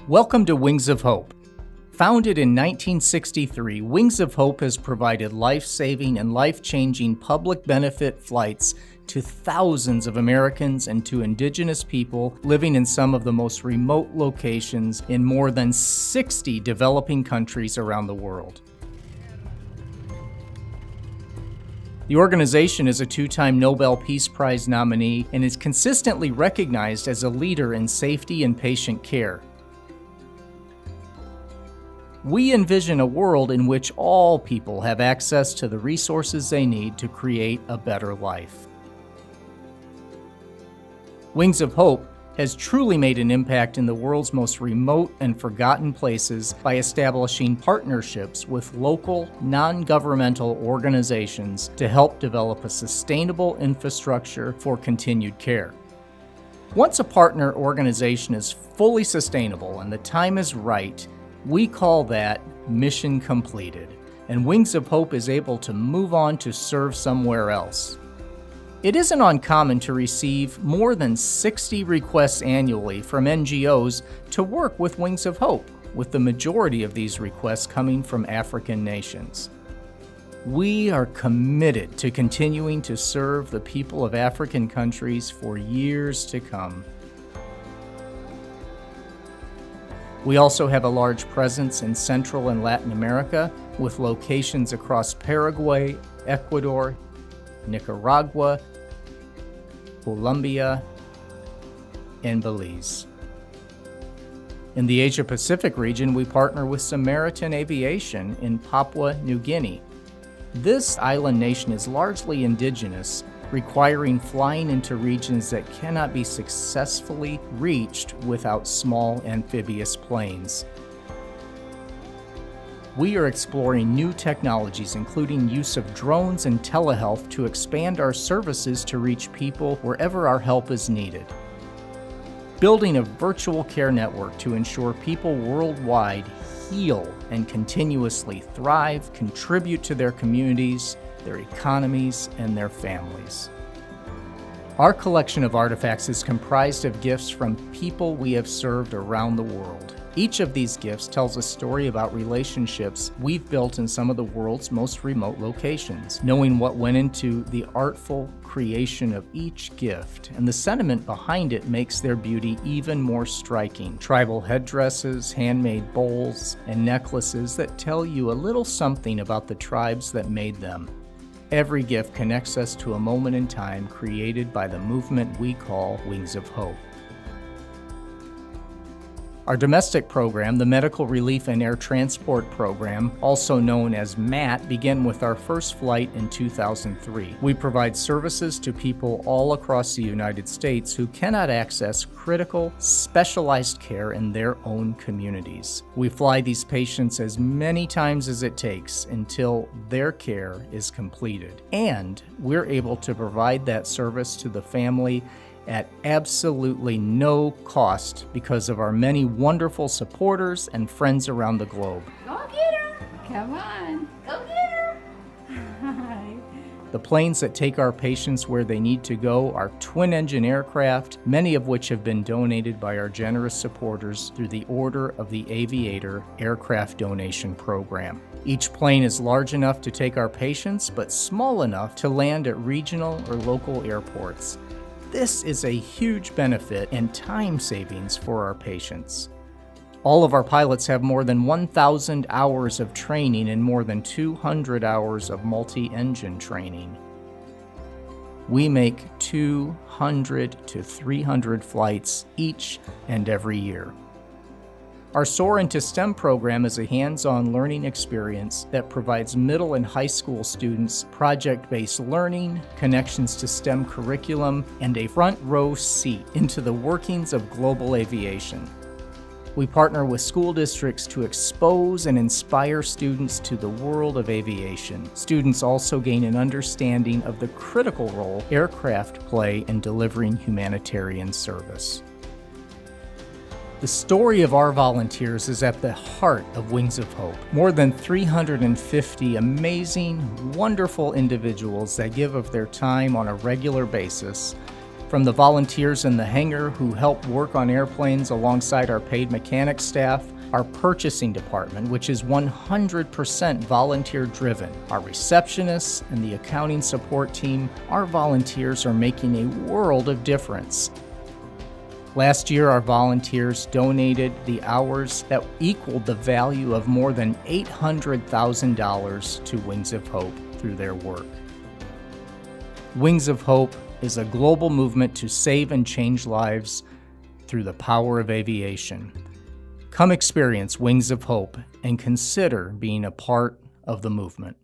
Welcome to Wings of Hope. Founded in 1963, Wings of Hope has provided life-saving and life-changing public benefit flights to thousands of Americans and to Indigenous people living in some of the most remote locations in more than 60 developing countries around the world. The organization is a two-time Nobel Peace Prize nominee and is consistently recognized as a leader in safety and patient care. We envision a world in which all people have access to the resources they need to create a better life. Wings of Hope has truly made an impact in the world's most remote and forgotten places by establishing partnerships with local, non-governmental organizations to help develop a sustainable infrastructure for continued care. Once a partner organization is fully sustainable and the time is right, we call that mission completed, and Wings of Hope is able to move on to serve somewhere else. It isn't uncommon to receive more than 60 requests annually from NGOs to work with Wings of Hope, with the majority of these requests coming from African nations. We are committed to continuing to serve the people of African countries for years to come. We also have a large presence in Central and Latin America, with locations across Paraguay, Ecuador, Nicaragua, Colombia, and Belize. In the Asia-Pacific region, we partner with Samaritan Aviation in Papua New Guinea. This island nation is largely indigenous, requiring flying into regions that cannot be successfully reached without small amphibious planes. We are exploring new technologies, including use of drones and telehealth, to expand our services to reach people wherever our help is needed. Building a virtual care network to ensure people worldwide heal and continuously thrive, contribute to their communities, their economies, and their families. Our collection of artifacts is comprised of gifts from people we have served around the world. Each of these gifts tells a story about relationships we've built in some of the world's most remote locations. Knowing what went into the artful creation of each gift and the sentiment behind it makes their beauty even more striking. Tribal headdresses, handmade bowls, and necklaces that tell you a little something about the tribes that made them. Every gift connects us to a moment in time created by the movement we call Wings of Hope. Our domestic program, the Medical Relief and Air Transport Program, also known as MAT, began with our first flight in 2003. We provide services to people all across the United States who cannot access critical, specialized care in their own communities. We fly these patients as many times as it takes until their care is completed. And we're able to provide that service to the family at absolutely no cost because of our many wonderful supporters and friends around the globe. Go get her! Come on, go get her! Hi. The planes that take our patients where they need to go are twin-engine aircraft, many of which have been donated by our generous supporters through the Order of the Aviator Aircraft Donation Program. Each plane is large enough to take our patients, but small enough to land at regional or local airports. This is a huge benefit and time savings for our patients. All of our pilots have more than 1,000 hours of training and more than 200 hours of multi-engine training. We make 200 to 300 flights each and every year. Our Soar into STEM program is a hands-on learning experience that provides middle and high school students project-based learning, connections to STEM curriculum, and a front row seat into the workings of global aviation. We partner with school districts to expose and inspire students to the world of aviation. Students also gain an understanding of the critical role aircraft play in delivering humanitarian service. The story of our volunteers is at the heart of Wings of Hope. More than 350 amazing, wonderful individuals that give of their time on a regular basis, From the volunteers in the hangar who help work on airplanes alongside our paid mechanic staff, our purchasing department, which is 100% volunteer-driven, our receptionists, and the accounting support team, our volunteers are making a world of difference. Last year, our volunteers donated the hours that equaled the value of more than $800,000 to Wings of Hope through their work. Wings of Hope is a global movement to save and change lives through the power of aviation. Come experience Wings of Hope and consider being a part of the movement.